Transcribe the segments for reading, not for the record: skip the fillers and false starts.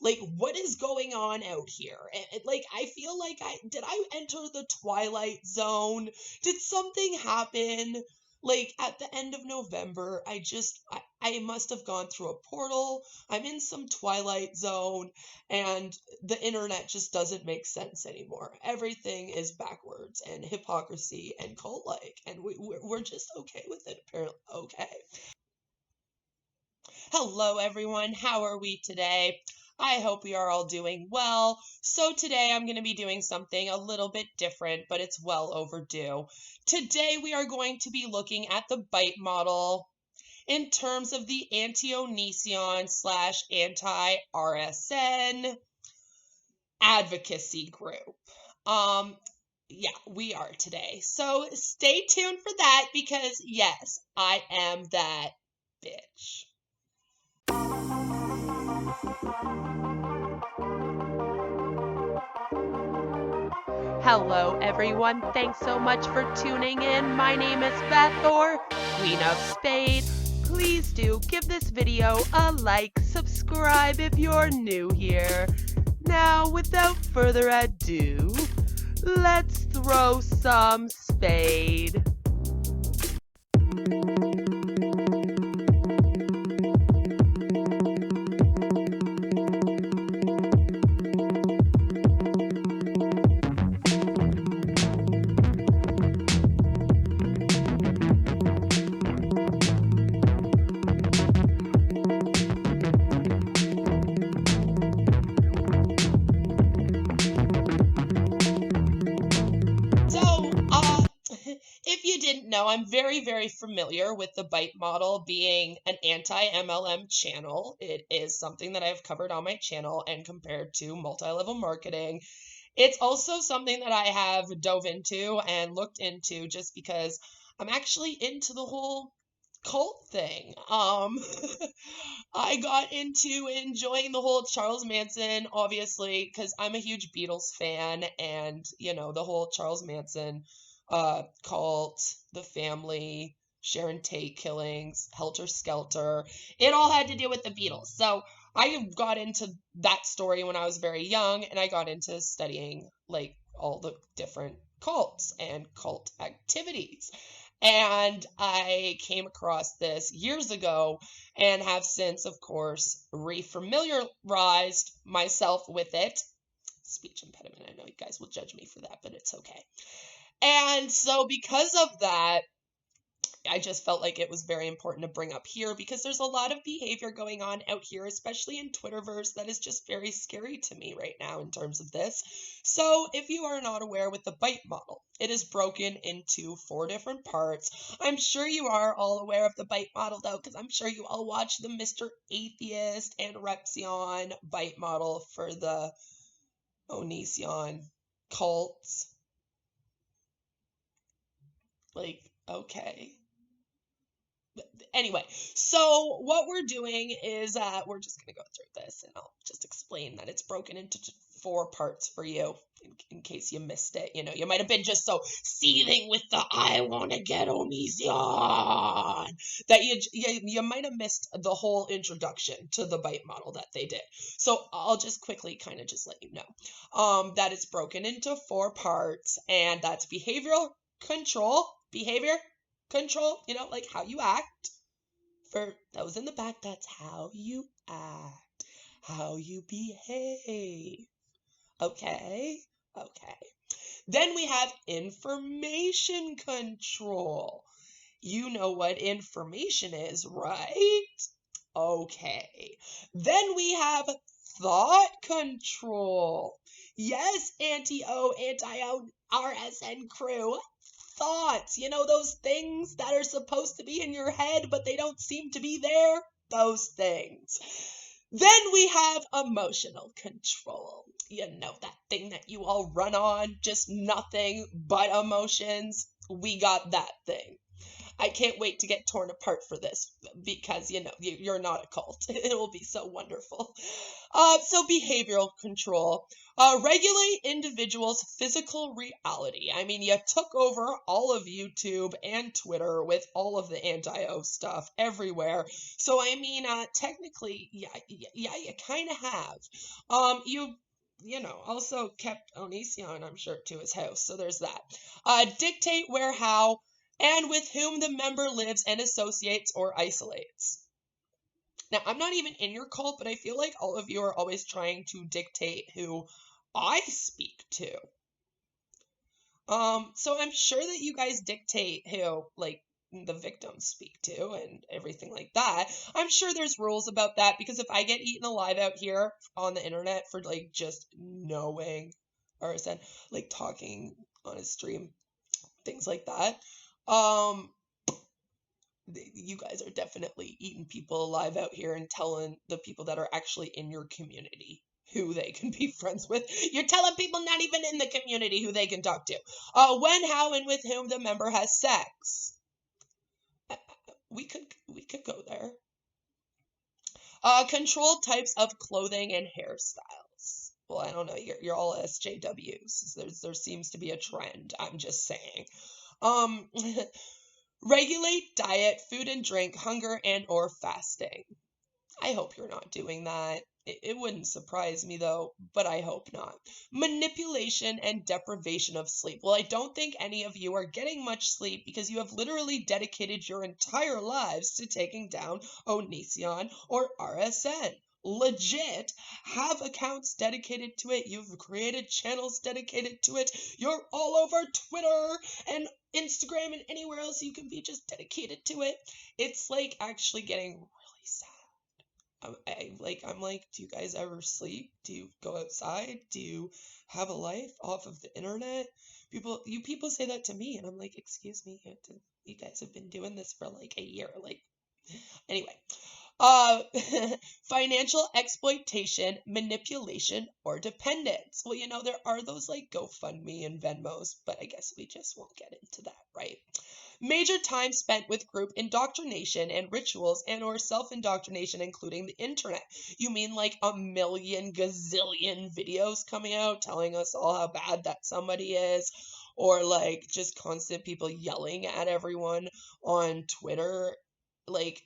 Like, what is going on out here? Like, I feel like did I enter the Twilight Zone? Did something happen? Like, at the end of November, I must have gone through a portal. I'm in some Twilight Zone, and the internet just doesn't make sense anymore. Everything is backwards and hypocrisy and cult-like, and we're just okay with it, apparently. Okay. Hello, everyone. How are we today? I hope we are all doing well. So today I'm going to be doing something a little bit different, but it's well overdue. Today we are going to be looking at the bite model in terms of the AntiOnision / AntiRSN advocacy group. Yeah, we are today. So stay tuned for that because yes, I am that bitch. Hello, everyone. Thanks so much for tuning in. My name is Beth, or Queen of Spade. Please do give this video a like, subscribe if you're new here. Now, without further ado, let's throw some spade. If you didn't know, I'm very familiar with the bite model being an anti-MLM channel. It is something that I've covered on my channel and compared to multi-level marketing. It's also something that I have dove into and looked into just because I'm actually into the whole cult thing. I got into enjoying the whole Charles Manson, obviously, because I'm a huge Beatles fan, and the whole Charles Manson cult, the family, Sharon Tate killings, Helter Skelter. It all had to do with the Beatles. So I got into that story when I was very young, and I got into studying like all the different cults and cult activities. And I came across this years ago and have since, of course, refamiliarized myself with it. Speech impediment. I know you guys will judge me for that, but it's okay. And so because of that, I just felt like it was very important to bring up here because there's a lot of behavior going on out here, especially in Twitterverse, that is just very scary to me right now in terms of this. So if you are not aware with the bite model, it is broken into 4 different parts. I'm sure you are all aware of the bite model though, because I'm sure you all watch the Mr. Atheist and Repsion bite model for the Onision cults. Like, okay. Anyway, so what we're doing is we're just going to go through this and I'll just explain that it's broken into 4 parts for you in case you missed it. You might have been just so seething with the I want to get Onision that you might have missed the whole introduction to the bite model that they did. So I'll just quickly kind of just let you know that it's broken into 4 parts, and that's behavioral control, like how you act. For those in the back, that's how you act, how you behave. Okay. Then we have information control. You know what information is, right? Okay. Then we have thought control. Yes, anti-RSN crew. Thoughts, those things that are supposed to be in your head, but they don't seem to be there. Those things. Then we have emotional control. That thing that you all run on, just nothing but emotions. We got that thing. I can't wait to get torn apart for this because, you're not a cult. It will be so wonderful. So behavioral control. Regulate individuals' physical reality. I mean, you took over all of YouTube and Twitter with all of the anti-O stuff everywhere. So, I mean, technically, yeah, you kind of have. Also kept Onision, I'm sure, to his house. So there's that. Dictate where, how, and with whom the member lives and associates or isolates. Now, I'm not even in your cult, but I feel like all of you are always trying to dictate who I speak to. So I'm sure that you guys dictate who, like, the victims speak to and everything like that. I'm sure there's rules about that because if I get eaten alive out here on the internet for, like, just knowing RSN, like, talking on a stream, things like that, you guys are definitely eating people alive out here and telling the people that are actually in your community who they can be friends with. You're telling people not even in the community who they can talk to. When, how, and with whom the member has sex. We could go there. Controlled types of clothing and hairstyles. Well, I don't know. You're all SJWs. There seems to be a trend. I'm just saying. Regulate diet, food and drink, hunger and or fasting. I hope you're not doing that. It wouldn't surprise me though, but I hope not. Manipulation and deprivation of sleep. Well, I don't think any of you are getting much sleep because you have literally dedicated your entire lives to taking down Onision or RSN. Legit, have accounts dedicated to it. You've created channels dedicated to it. You're all over Twitter and Instagram and anywhere else you can be just dedicated to it. It's like actually getting really sad. I'm like, do you guys ever sleep? Do you go outside? Do you have a life off of the internet? You people say that to me, and I'm like, excuse me, you guys have been doing this for like a year. Like, anyway. Financial exploitation, manipulation, or dependence. Well, there are those like GoFundMe and Venmos, but I guess we just won't get into that, right? Major time spent with group indoctrination and rituals and or self-indoctrination, including the internet. You mean like a million gazillion videos coming out telling us all how bad that somebody is? Or like just constant people yelling at everyone on Twitter? Like,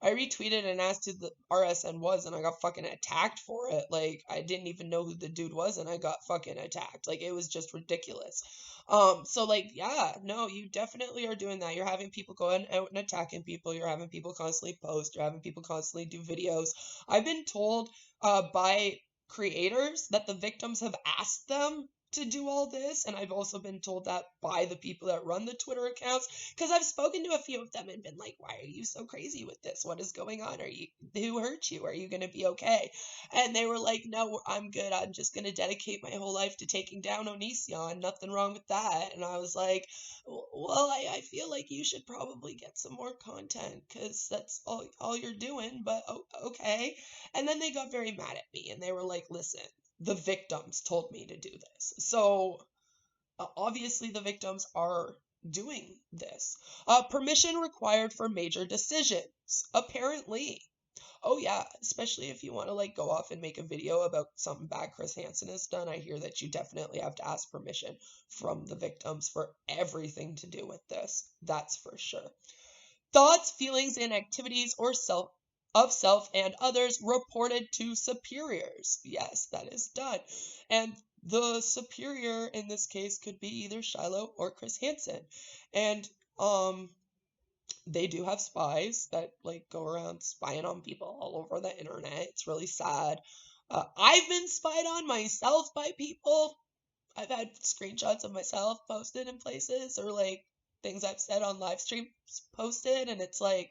I retweeted and asked who the RSN was, and I got fucking attacked for it. Like, I didn't even know who the dude was, and I got fucking attacked. Like, it was just ridiculous. So, like, yeah, no, you definitely are doing that. You're having people going out and attacking people. You're having people constantly post. You're having people constantly do videos. I've been told by creators that the victims have asked them to do all this, and I've also been told that by the people that run the Twitter accounts, because I've spoken to a few of them and been like, why are you so crazy with this? What is going on? Who hurt you? Are you going to be okay? And they were like, no, I'm good. I'm just going to dedicate my whole life to taking down Onision. Nothing wrong with that. And I was like, well, I feel like you should probably get some more content because that's all you're doing, but okay. And then they got very mad at me and they were like, listen, the victims told me to do this. So obviously the victims are doing this. Permission required for major decisions. Apparently. Oh yeah, especially if you want to like go off and make a video about something bad Chris Hansen has done. I hear that you definitely have to ask permission from the victims for everything to do with this. That's for sure. Thoughts, feelings, and activities or self and others reported to superiors. Yes, that is done. And the superior in this case could be either Shiloh or Chris Hansen. And they do have spies that like go around spying on people all over the internet. It's really sad. I've been spied on myself by people. I've had screenshots of myself posted in places or like things I've said on live streams posted, and it's like,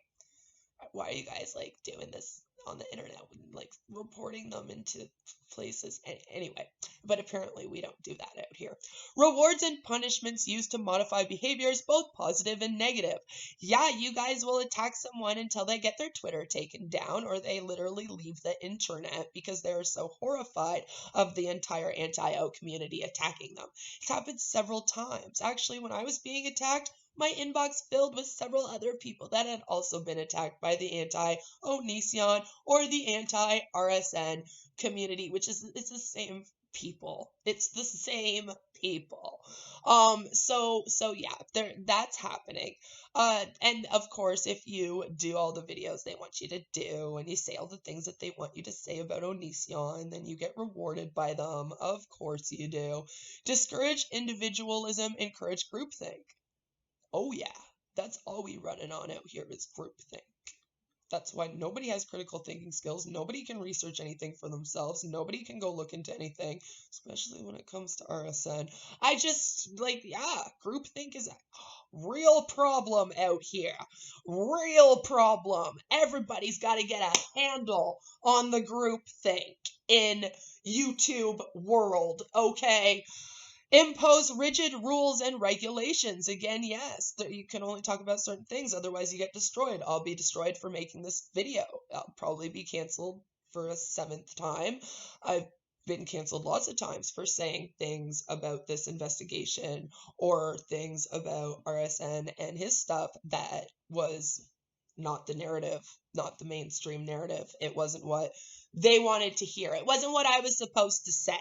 why are you guys like doing this on the internet and like reporting them into places anyway? But apparently we don't do that out here. Rewards and punishments used to modify behaviors, both positive and negative. Yeah, you guys will attack someone until they get their Twitter taken down or they literally leave the internet because they're so horrified of the entire anti-O community attacking them. It's happened several times. Actually, when I was being attacked, my inbox filled with several other people that had also been attacked by the anti-Onision or the anti-RSN community, which is it's the same people. It's the same people. So yeah, that's happening. And of course, if you do all the videos they want you to do and you say all the things that they want you to say about Onision, then you get rewarded by them. Of course you do. Discourage individualism, encourage groupthink. Oh yeah, that's all we running on out here is groupthink. That's why nobody has critical thinking skills. Nobody can research anything for themselves. Nobody can go look into anything, especially when it comes to RSN. I just, like, yeah, groupthink is a real problem out here. Real problem. Everybody's got to get a handle on the groupthink in YouTube world, okay? Impose rigid rules and regulations. Again, yes, you can only talk about certain things, otherwise you get destroyed. I'll be destroyed for making this video. I'll probably be canceled for a 7th time. I've been canceled lots of times for saying things about this investigation or things about RSN and his stuff that was not the narrative, not the mainstream narrative. It wasn't what they wanted to hear. It wasn't what I was supposed to say.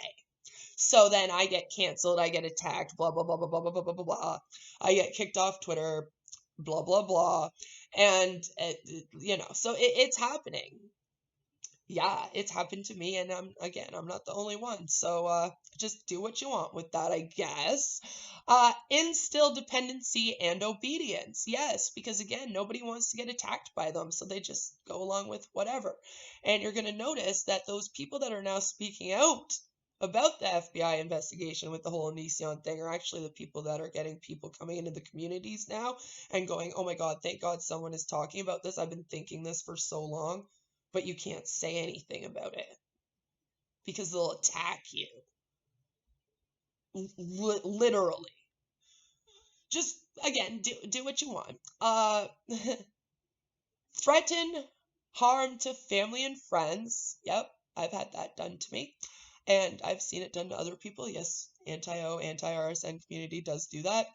So then I get canceled, I get attacked, blah, blah, blah, blah, blah, blah, blah, blah, blah. I get kicked off Twitter, blah, blah, blah. And, so it's happening. Yeah, it's happened to me, and I'm not the only one. So just do what you want with that, I guess. Instill dependency and obedience. Yes, because again, nobody wants to get attacked by them, so they just go along with whatever. And you're going to notice that those people that are now speaking out about the FBI investigation with the whole Onision thing are actually the people that are getting people coming into the communities now and going, oh my God, thank God someone is talking about this. I've been thinking this for so long, but you can't say anything about it because they'll attack you. Literally. Just, again, do what you want. Threaten harm to family and friends. Yep, I've had that done to me. And I've seen it done to other people. Yes, anti-RSN community does do that.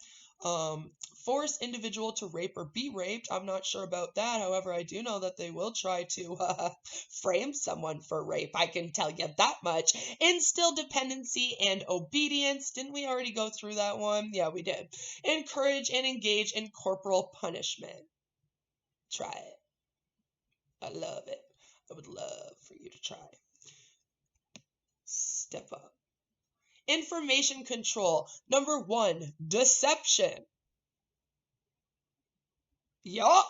Force individual to rape or be raped. I'm not sure about that. However, I do know that they will try to frame someone for rape. I can tell you that much. Instill dependency and obedience. Didn't we already go through that one? Yeah, we did. Encourage and engage in corporal punishment. Try it. I love it. I would love for you to try. Step up. Information control. Number 1, deception. Yup.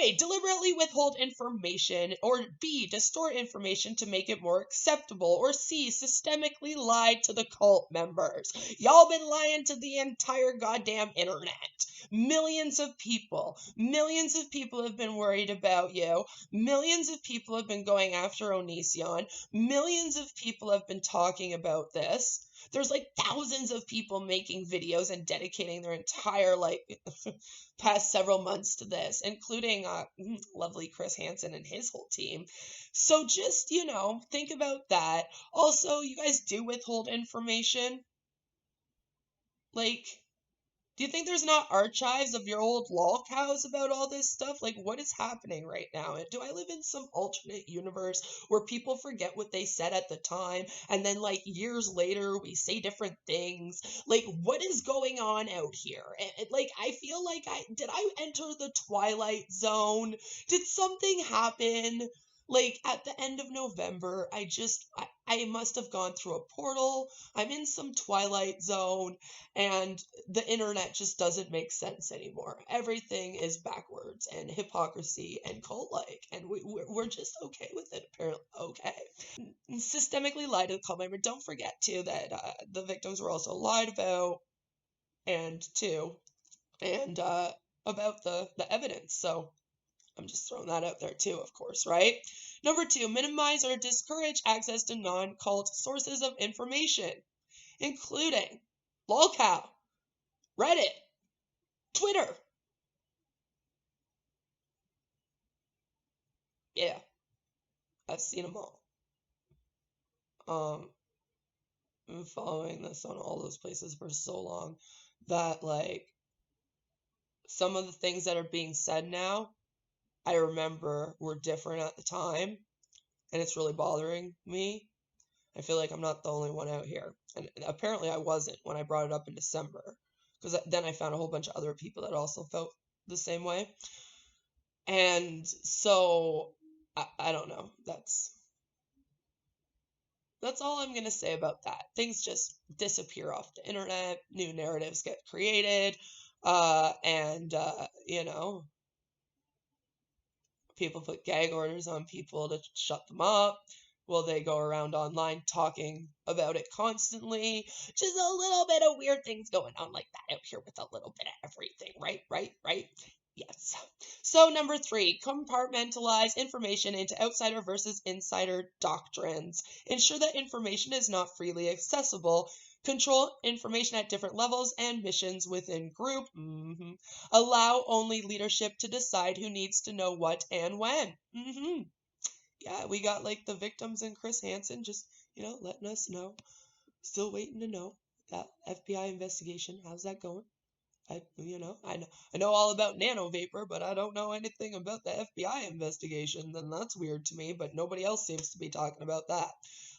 A, deliberately withhold information, or B, distort information to make it more acceptable, or C, systemically lie to the cult members. Y'all been lying to the entire goddamn internet. Millions of people have been worried about you. Millions of people have been going after Onision. Millions of people have been talking about this. There's like thousands of people making videos and dedicating their entire past several months to this, including lovely Chris Hansen and his whole team. So just, think about that. Also, you guys do withhold information. Like, do you think there's not archives of your old lol cows about all this stuff? Like, what is happening right now? Do I live in some alternate universe where people forget what they said at the time, and then, years later, we say different things? Like, what is going on out here? And I feel like did I enter the Twilight Zone? Did something happen? At the end of November, I must have gone through a portal. I'm in some Twilight Zone, and the internet just doesn't make sense anymore. Everything is backwards and hypocrisy and cult-like, and we're just okay with it, apparently. Okay. Systemically lied to the cult member. Don't forget, too, that the victims were also lied about, and about the evidence, so I'm just throwing that out there too, of course, right? Number 2, minimize or discourage access to non-cult sources of information, including lolcow, Reddit, Twitter. Yeah, I've seen them all. I've been following this on all those places for so long that, some of the things that are being said now, I remember were different at the time, and it's really bothering me. I feel like I'm not the only one out here. And apparently I wasn't when I brought it up in December, because then I found a whole bunch of other people that also felt the same way. And so I don't know. That's all I'm going to say about that. Things just disappear off the internet, new narratives get created, and people put gag orders on people to shut them up. Will they go around online talking about it constantly? Just a little bit of weird things going on like that out here with a little bit of everything, right? Yes. So number 3, compartmentalize information into outsider versus insider doctrines. Ensure that information is not freely accessible. Control information at different levels and missions within group. Allow only leadership to decide who needs to know what and when. Yeah, we got like the victims and Chris Hansen just, letting us know. Still waiting to know that FBI investigation. How's that going? I know all about nano vapor, but I don't know anything about the FBI investigation. Then that's weird to me, but nobody else seems to be talking about that.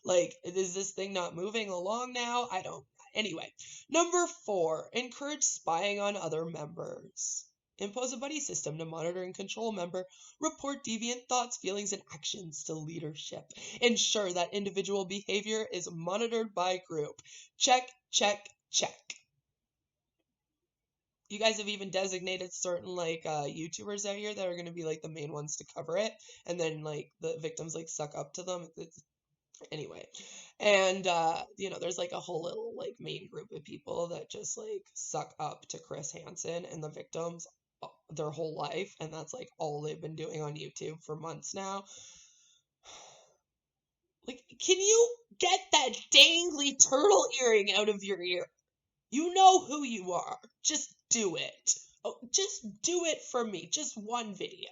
Like, is this thing not moving along now? I don't. Anyway, number 4, encourage spying on other members. Impose a buddy system to monitor and control a member. Report deviant thoughts, feelings, and actions to leadership. Ensure that individual behavior is monitored by group. Check. You guys have even designated certain YouTubers out here that are going to be like the main ones to cover it, and then like the victims like suck up to them. Anyway, and there's like a whole little like main group of people that just like suck up to Chris Hansen and the victims their whole life, and that's like all they've been doing on YouTube for months now. Like, can you get that dangly turtle earring out of your ear? You know who you are. Just do it. Oh, just do it for me. Just one video.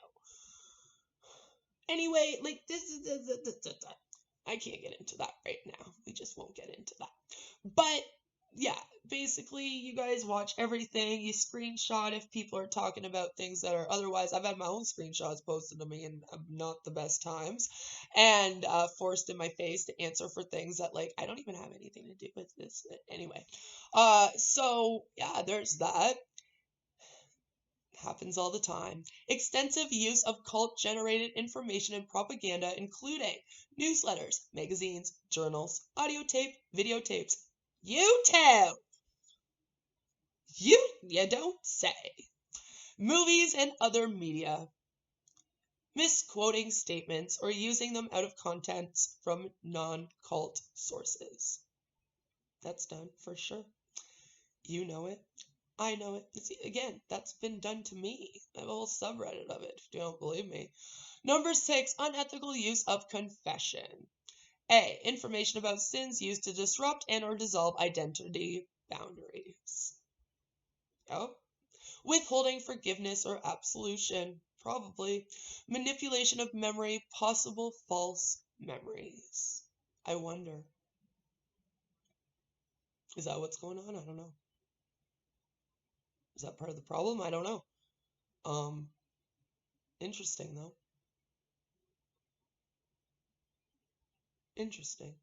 Anyway, like this is I can't get into that right now. We just won't get into that. But yeah, basically you guys watch everything. You screenshot if people are talking about things that are otherwise. I've had my own screenshots posted to me and not the best times, and forced in my face to answer for things that like I don't even have anything to do with this anyway. So yeah, there's that. Happens all the time. Extensive use of cult-generated information and propaganda, including newsletters, magazines, journals, audio tape, videotapes. YouTube! You don't say. Movies and other media. Misquoting statements or using them out of context from non-cult sources. That's done for sure. You know it. I know it. See, again, that's been done to me. I have a whole subreddit of it, if you don't believe me. Number 6, unethical use of confession. A, information about sins used to disrupt and or dissolve identity boundaries. Oh. Withholding forgiveness or absolution. Probably. Manipulation of memory, possible false memories. I wonder. Is that what's going on? I don't know. Is that part of the problem? I don't know. Interesting though. Interesting.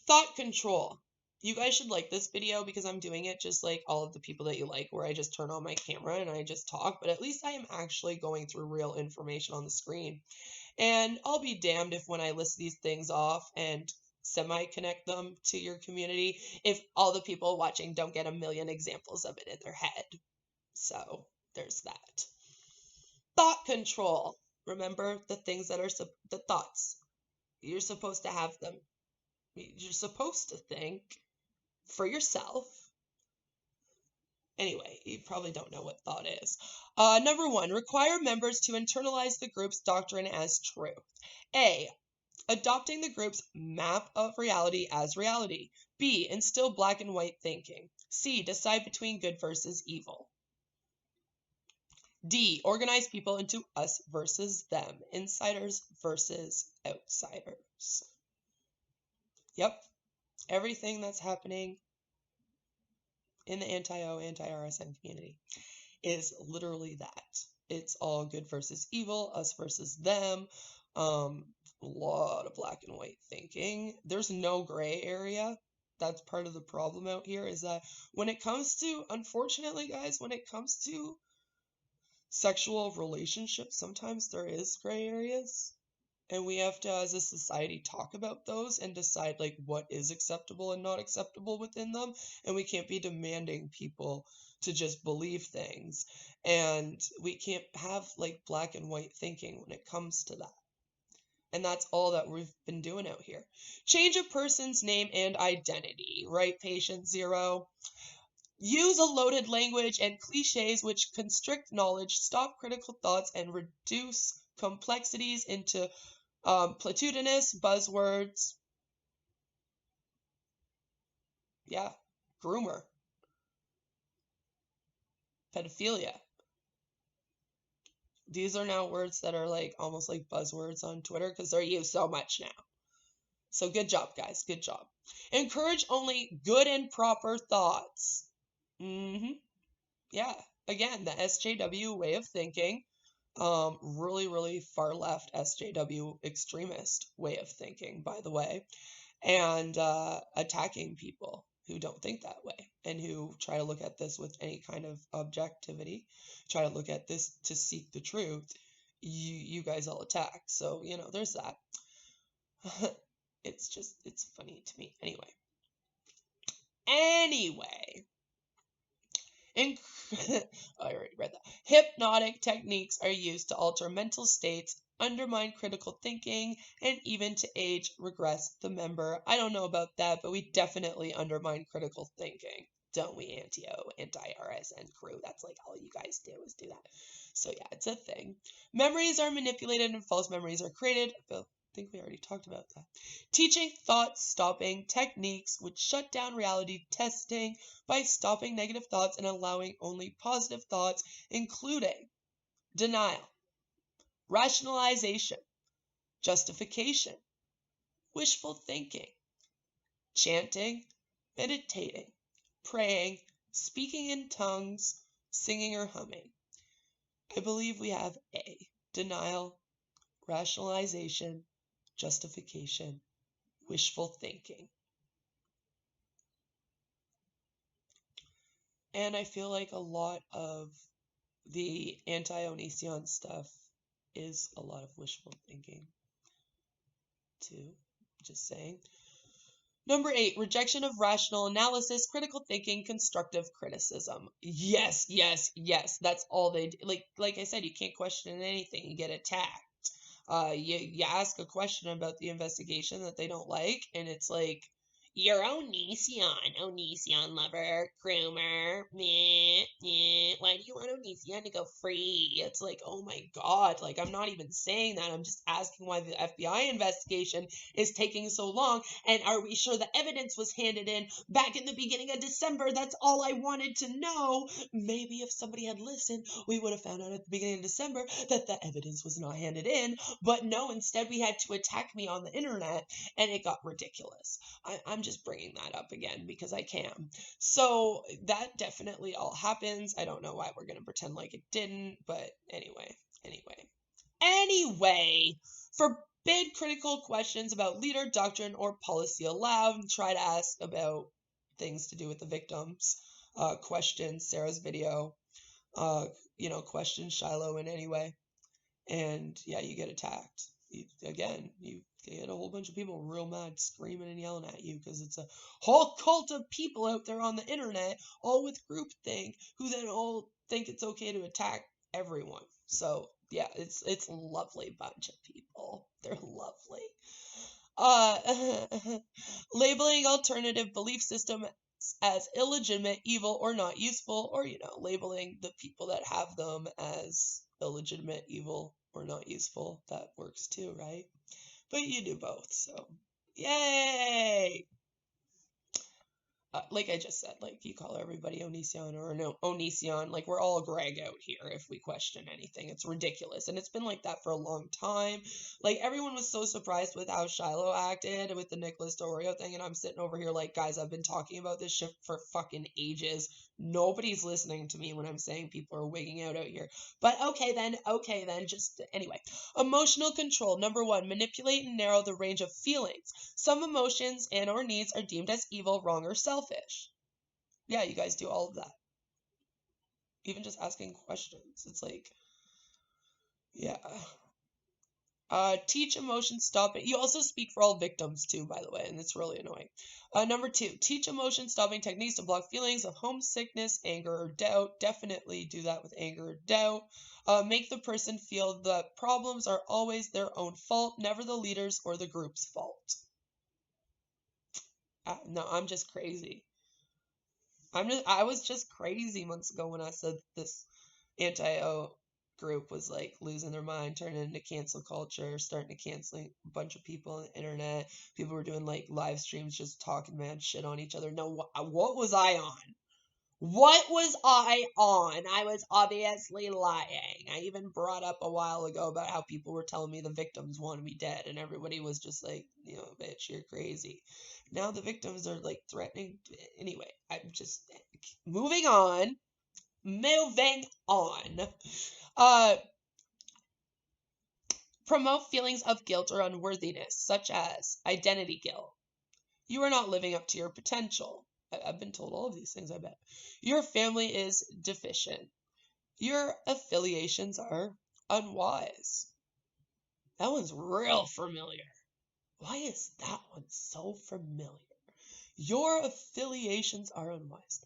Thought control. You guys should like this video because I'm doing it just like all of the people that you like, where I just turn on my camera and I just talk, but at least I am actually going through real information on the screen. And I'll be damned if when I list these things off and semi-connect them to your community, if all the people watching don't get a million examples of it in their head. So there's that. Thought control. Remember the things that are the thoughts. You're supposed to have them. You're supposed to think for yourself. Anyway, you probably don't know what thought is. Number 1, require members to internalize the group's doctrine as truth. A, adopting the group's map of reality as reality. B, instill black and white thinking. C, decide between good versus evil. D, organize people into us versus them, insiders versus outsiders. Yep, everything that's happening in the anti-RSN community is literally that. It's all good versus evil, us versus them. A lot of black and white thinking. There's no gray area. That's part of the problem out here, is that when it comes to, unfortunately, guys, when it comes to sexual relationships, sometimes there is gray areas. And we have to, as a society, talk about those and decide like what is acceptable and not acceptable within them. And we can't be demanding people to just believe things. And we can't have like black and white thinking when it comes to that. And that's all that we've been doing out here. Change a person's name and identity, right, patient zero? Use a loaded language and cliches which constrict knowledge, stop critical thoughts, and reduce complexities into platitudinous buzzwords. Yeah. Groomer. Pedophilia. These are now words that are like almost like buzzwords on Twitter because they're used so much now. So good job, guys. Good job. Encourage only good and proper thoughts. Yeah. Again, the SJW way of thinking. Really, really far left SJW extremist way of thinking, by the way. And attacking people who don't think that way and who try to look at this with any kind of objectivity, try to look at this to seek the truth. You guys all attack. So, you know, there's that. It's funny to me. Anyway. I already read that. Hypnotic techniques are used to alter mental states, undermine critical thinking, and even to age regress the member. I don't know about that, but we definitely undermine critical thinking, don't we, anti-RSN crew? That's like all you guys do is do that. So yeah, it's a thing. Memories are manipulated and false memories are created. I think we already talked about that. Teaching thought-stopping techniques which shut down reality testing by stopping negative thoughts and allowing only positive thoughts, including denial, rationalization, justification, wishful thinking, chanting, meditating, praying, speaking in tongues, singing or humming. I believe we have A, denial, rationalization, justification, wishful thinking. And I feel like a lot of the AntiOnision stuff is a lot of wishful thinking, too. Just saying. Number 8, rejection of rational analysis, critical thinking, constructive criticism. Yes, yes, yes. That's all they do. Like I said, you can't question anything. You get attacked. You ask a question about the investigation that they don't like, and it's like, you're Onision lover, groomer, meh, meh. Why do you want Onision to go free? It's like, oh my God, like, I'm not even saying that. I'm just asking why the FBI investigation is taking so long, and are we sure the evidence was handed in back in the beginning of December? That's all I wanted to know. Maybe if somebody had listened, we would have found out at the beginning of December that the evidence was not handed in, but no, instead we had to attack me on the internet, and it got ridiculous. I'm just bringing that up again because I can. So that definitely all happens. I don't know why we're going to pretend like it didn't, but anyway. Forbid critical questions about leader, doctrine, or policy allowed. Try to ask about things to do with the victims. Question Sarah's video. Question Shiloh in any way. And yeah, you get attacked. You get a whole bunch of people real mad, screaming and yelling at you because it's a whole cult of people out there on the internet, all with groupthink, who then all think it's okay to attack everyone. So yeah, it's a lovely bunch of people. They're lovely. Labeling alternative belief system as illegitimate, evil, or not useful, or labeling the people that have them as illegitimate, evil, or not useful. That works too, right? But you do both, so yay! like I just said, like you call everybody Onision or no Onision, like we're all Greg out here if we question anything. It's ridiculous. And it's been like that for a long time. Like everyone was so surprised with how Shiloh acted with the Nicholas Dorio thing, and I'm sitting over here like, guys, I've been talking about this shit for fucking ages. Nobody's listening to me when I'm saying people are wigging out here. But okay then, just anyway. Emotional control. Number 1, manipulate and narrow the range of feelings. Some emotions and or needs are deemed as evil, wrong, or selfish. Yeah, you guys do all of that. Even just asking questions. It's like, yeah. Teach emotion stopping. You also speak for all victims too, by the way, and it's really annoying. Number 2, teach emotion stopping techniques to block feelings of homesickness, anger, or doubt. Definitely do that with anger or doubt. Make the person feel that problems are always their own fault, never the leader's or the group's fault. No, I'm just crazy. I was just crazy months ago when I said this anti-O group was like losing their mind, turning into cancel culture, starting to canceling a bunch of people on the internet. People were doing like live streams just talking mad shit on each other. No, what was I on? What was I on? I was obviously lying. I even brought up a while ago about how people were telling me the victims wanted me dead, and everybody was just like, you know, bitch, you're crazy. Now the victims are like threatening. Anyway, I'm just moving on. Moving on. Promote feelings of guilt or unworthiness, such as identity guilt. You are not living up to your potential. I've been told all of these things, I bet. Your family is deficient. Your affiliations are unwise. That one's real familiar. Why is that one so familiar? Your affiliations are unwise.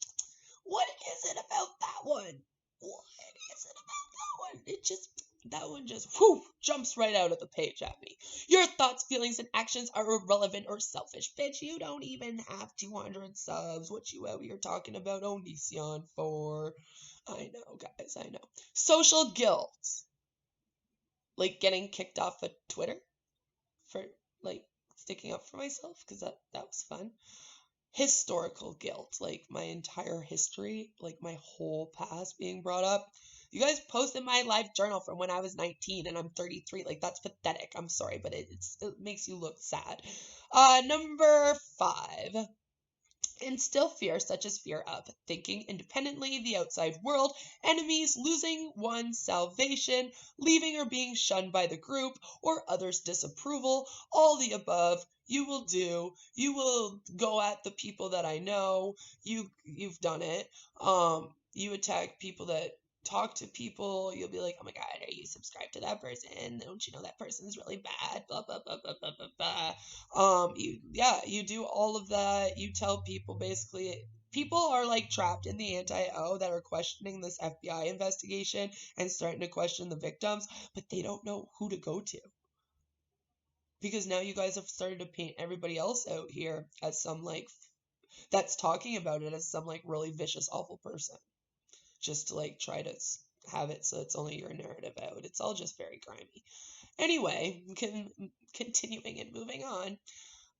What is it about that one? What is it about that one? That one just jumps right out of the page at me. Your thoughts, feelings, and actions are irrelevant or selfish. Bitch, you don't even have 200 subs. What you out here talking about Onision for? I know, guys, I know. Social guilt. Like getting kicked off of Twitter for, like, sticking up for myself, because that was fun. Historical guilt, like my entire history, like my whole past being brought up. You guys posted my life journal from when I was 19 and I'm 33. Like, that's pathetic. I'm sorry, but it makes you look sad. Number 5. Instill fear, such as fear of thinking independently, the outside world, enemies, losing one's salvation, leaving or being shunned by the group, or others' disapproval. All the above you will do. You will go at the people that I know. You've done it. You attack people that talk to people. You'll be like, oh my God, are you subscribed to that person? Don't you know that person's really bad? Blah, blah, blah, blah, blah, blah, blah. You do all of that. You tell people basically, people are like trapped in the anti-O that are questioning this FBI investigation and starting to question the victims, but they don't know who to go to. Because now you guys have started to paint everybody else out here as some like, that's talking about it as some like really vicious, awful person. Just to like try to have it so it's only your narrative out. It's all just very grimy. Anyway, continuing and moving on.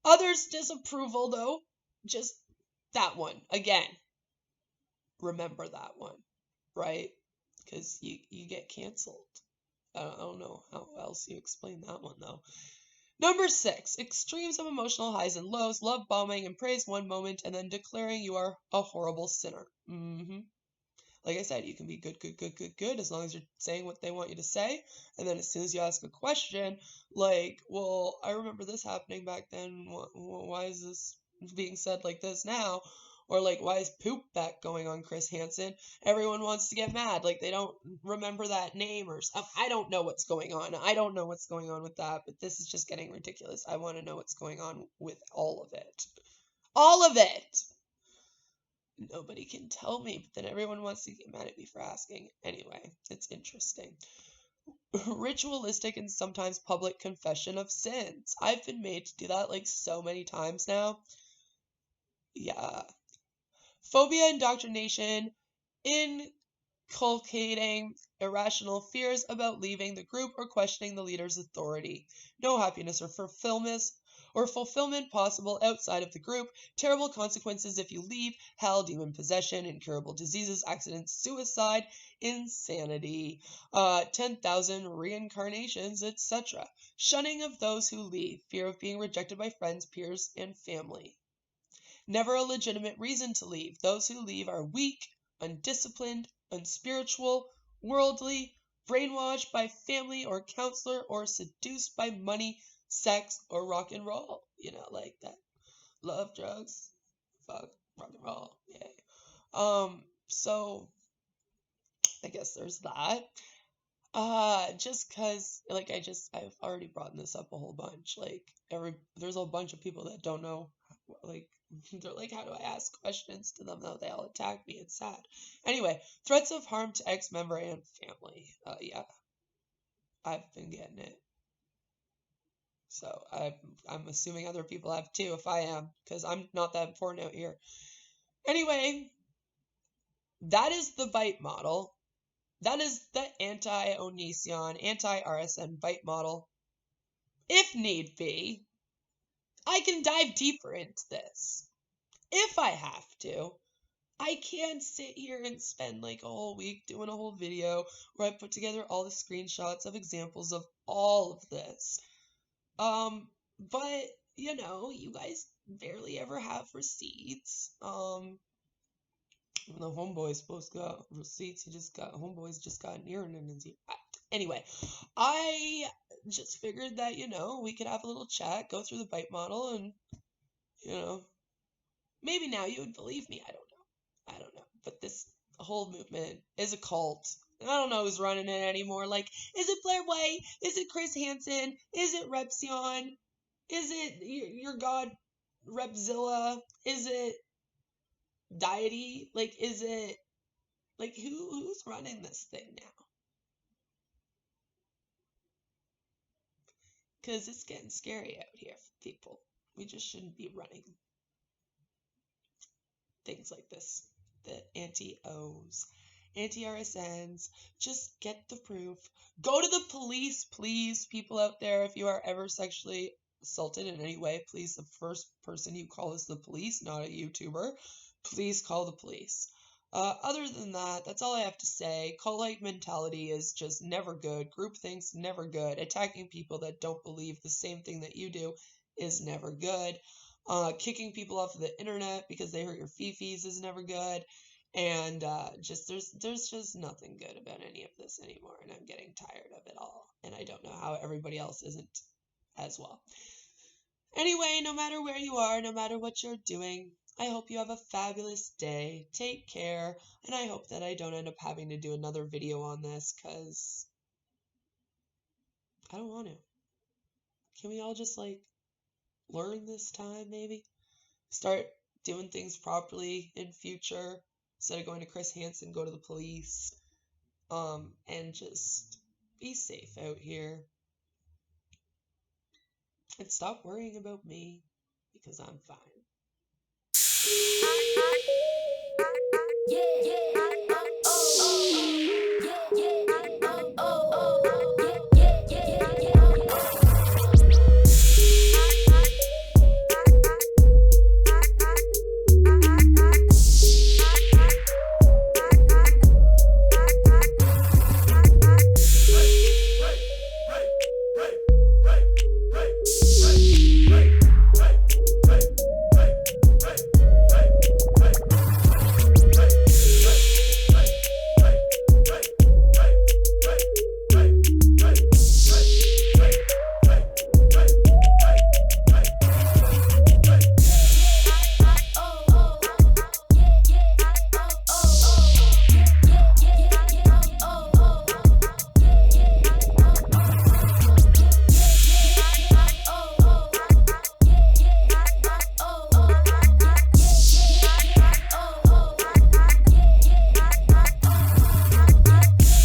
Others' disapproval, though, just that one. Again, remember that one, right? Because you get canceled. I don't know how else you explain that one, though. Number 6, extremes of emotional highs and lows, love bombing and praise one moment, and then declaring you are a horrible sinner. Like I said, you can be good, as long as you're saying what they want you to say. And then as soon as you ask a question, like, well, I remember this happening back then. Why is this being said like this now? Or like, why is poop back going on Chris Hansen? Everyone wants to get mad. Like, they don't remember that name or something. I don't know what's going on. I don't know what's going on with that, but this is just getting ridiculous. I want to know what's going on with all of it. All of it! Nobody can tell me, but then everyone wants to get mad at me for asking. Anyway, it's interesting. Ritualistic and sometimes public confession of sins. I've been made to do that like so many times now. Yeah. Phobia indoctrination, inculcating irrational fears about leaving the group or questioning the leader's authority. No happiness or fulfillment or fulfillment possible outside of the group, terrible consequences if you leave, hell, demon possession, incurable diseases, accidents, suicide, insanity, 10,000 reincarnations, etc. Shunning of those who leave, fear of being rejected by friends, peers, and family. Never a legitimate reason to leave. Those who leave are weak, undisciplined, unspiritual, worldly, brainwashed by family or counselor, or seduced by money, sex, or rock and roll. Like that. Love, drugs, fuck, rock and roll. Yay. So I guess there's that. Just cause I've already brought this up a whole bunch. There's a bunch of people that don't know, they're like, how do I ask questions to them? Though they all attack me. It's sad. Anyway, threats of harm to ex-member and family. Yeah, I've been getting it. So I'm assuming other people have too. If I am, because I'm not that important out here. Anyway, that is the bite model. That is the AntiOnision, AntiRSN bite model. If need be, I can dive deeper into this. If I have to, I can't sit here and spend like a whole week doing a whole video where I put together all the screenshots of examples of all of this. But, you guys barely ever have receipts. The homeboy's supposed to got receipts. Homeboy's just got an earring in his ear. Anyway, I just figured that, we could have a little chat, go through the bite model, and, maybe now you would believe me. I don't know. But this whole movement is a cult. And I don't know who's running it anymore. Like, is it Blair White? Is it Chris Hansen? Is it Repsion? Is it your god Repzilla? Is it Deity? Is it who's running this thing now? Because it's getting scary out here, people. We just shouldn't be running things like this. The anti-O's, anti-RSNs. Just get the proof. Go to the police, please, people out there. If you are ever sexually assaulted in any way, please, the first person you call is the police, not a YouTuber. Please call the police. Other than that, that's all I have to say. Cult-like mentality is just never good. Groupthink's never good. Attacking people that don't believe the same thing that you do is never good. Kicking people off of the internet because they hurt your fifis is never good. And there's just nothing good about any of this anymore, and I'm getting tired of it all. And I don't know how everybody else isn't as well. Anyway, no matter where you are, no matter what you're doing, I hope you have a fabulous day. Take care, and I hope that I don't end up having to do another video on this, because I don't want to. Can we all just, learn this time, maybe? Start doing things properly in future, instead of going to Chris Hansen, go to the police, and just be safe out here. And stop worrying about me, because I'm fine. Yeah.